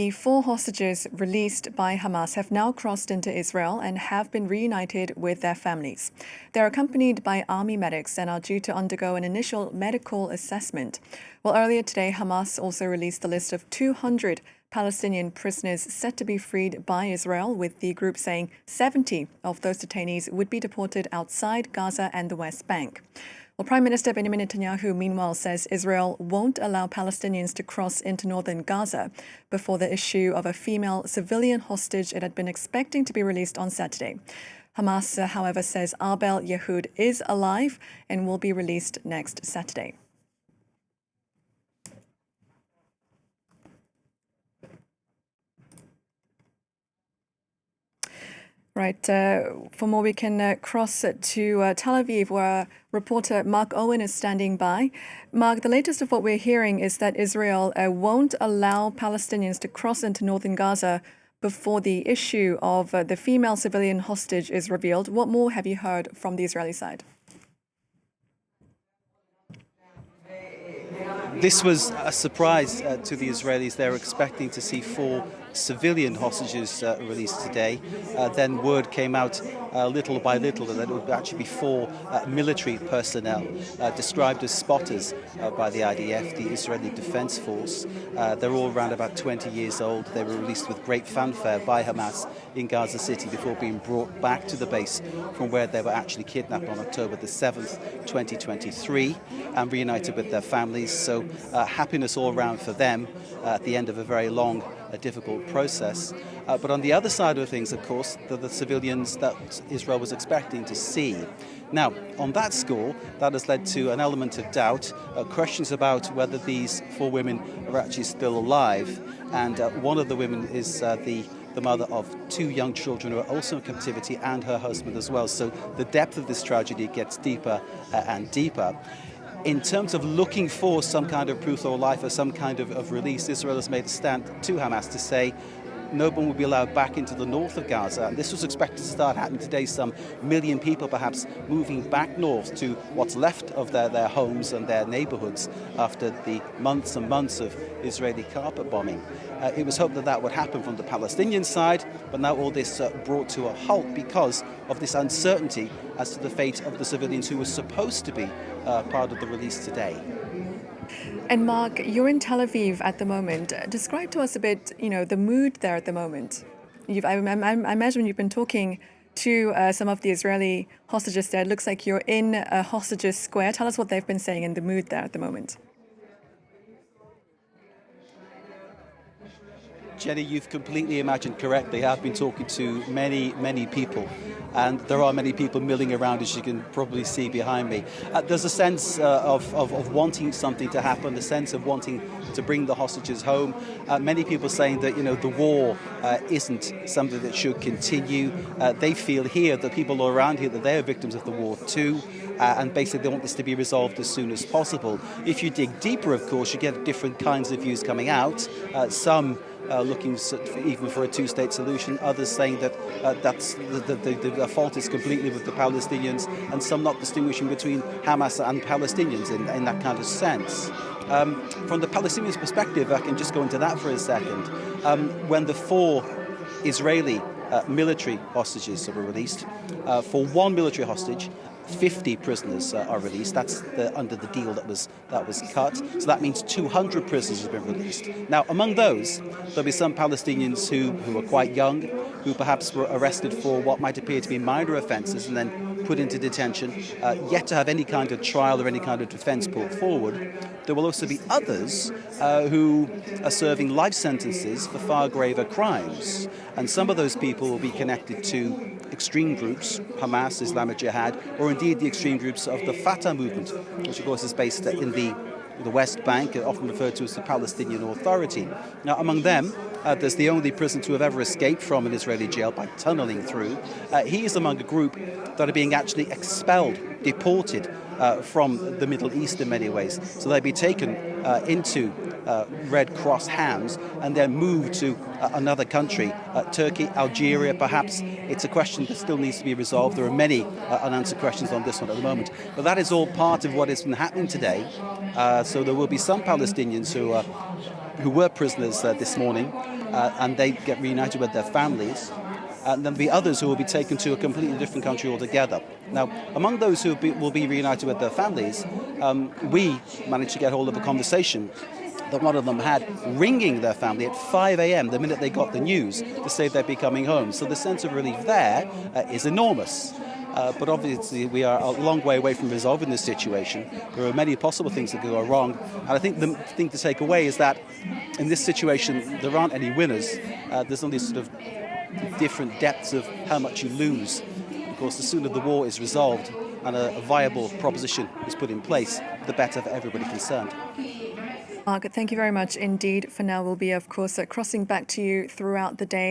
The 4 hostages released by Hamas have now crossed into Israel and have been reunited with their families. They're accompanied by army medics and are due to undergo an initial medical assessment. Well, earlier today, Hamas also released a list of 200 Palestinian prisoners set to be freed by Israel, with the group saying 70 of those detainees would be deported outside Gaza and the West Bank. Well, Prime Minister Benjamin Netanyahu, meanwhile, says Israel won't allow Palestinians to cross into northern Gaza before the issue of a female civilian hostage it had been expecting to be released on Saturday. Hamas, however, says Arbel Yehud is alive and will be released next Saturday. Right, for more we can cross to Tel Aviv, where reporter Mark Owen is standing by. Mark, the latest of what we're hearing is that Israel won't allow Palestinians to cross into northern Gaza before the issue of the female civilian hostage is revealed. What more have you heard from the Israeli side? This was a surprise to the Israelis. They were expecting to see 4 civilian hostages released today. Then word came out little by little that it would actually be 4 military personnel described as spotters by the IDF, the Israeli Defense Force. They're all around about 20 years old. They were released with great fanfare by Hamas in Gaza City before being brought back to the base from where they were actually kidnapped on October the 7th, 2023, and reunited with their families. So happiness all around for them at the end of a very long, difficult process. But on the other side of things, of course, the civilians that Israel was expecting to see. Now, on that score, that has led to an element of doubt, questions about whether these 4 women are actually still alive. And one of the women is the mother of 2 young children who are also in captivity, and her husband as well. So the depth of this tragedy gets deeper and deeper. In terms of looking for some kind of proof of life or some kind of release, Israel has made a stand to Hamas to say no one will be allowed back into the north of Gaza. And this was expected to start happening today, some 1 million people perhaps moving back north to what's left of their homes and their neighborhoods after the months and months of Israeli carpet bombing. It was hoped that that would happen from the Palestinian side, but now all this brought to a halt because of this uncertainty as to the fate of the civilians who were supposed to be part of the release today. And Mark, you're in Tel Aviv at the moment. Describe to us a bit, the mood there at the moment. I imagine you've been talking to some of the Israeli hostages there. It looks like you're in a hostages square. Tell us what they've been saying in the mood there at the moment. Jenny, you've completely imagined correctly. I've been talking to many, many people, and there are many people milling around, as you can probably see behind me. There's a sense of wanting something to happen, a sense of wanting to bring the hostages home. Many people saying that, the war isn't something that should continue. They feel here, the people around here, that they are victims of the war too. And basically they want this to be resolved as soon as possible. If you dig deeper, of course, you get different kinds of views coming out. Some looking even for a 2-state solution, others saying that that's the fault is completely with the Palestinians, and some not distinguishing between Hamas and Palestinians in that kind of sense. From the Palestinians' perspective, I can just go into that for a second. When the 4 Israeli military hostages were released, for 1 military hostage, 50 prisoners are released. That's under the deal that was cut. So that means 200 prisoners have been released. Now, among those, there'll be some Palestinians who are quite young, who perhaps were arrested for what might appear to be minor offences and then put into detention, yet to have any kind of trial or any kind of defence put forward. There will also be others who are serving life sentences for far graver crimes. And some of those people will be connected to extreme groups, Hamas, Islamic Jihad, or indeed the extreme groups of the Fatah movement, which of course is based in the West Bank, often referred to as the Palestinian Authority. Now, among them, there's the only prisoner to have ever escaped from an Israeli jail by tunnelling through. He is among a group that are being actually expelled, deported from the Middle East in many ways. So they'll be taken into Red Cross hands and then moved to another country, Turkey, Algeria perhaps. It's a question that still needs to be resolved. There are many unanswered questions on this one at the moment. But that is all part of what has been happening today. So there will be some Palestinians who are who were prisoners this morning, and they get reunited with their families. And then there'll be others who will be taken to a completely different country altogether. Now, among those who will be reunited with their families, we managed to get hold of a conversation that one of them had, ringing their family at 5 a.m. the minute they got the news to say they'd be coming home. So the sense of relief there is enormous. But obviously we are a long way away from resolving this situation. There are many possible things that could go wrong. And I think the thing to take away is that in this situation there aren't any winners. There's only sort of different depths of how much you lose. Of course, the sooner the war is resolved and a viable proposition is put in place, the better for everybody concerned. Mark, thank you very much indeed. For now, we'll be, of course, crossing back to you throughout the day.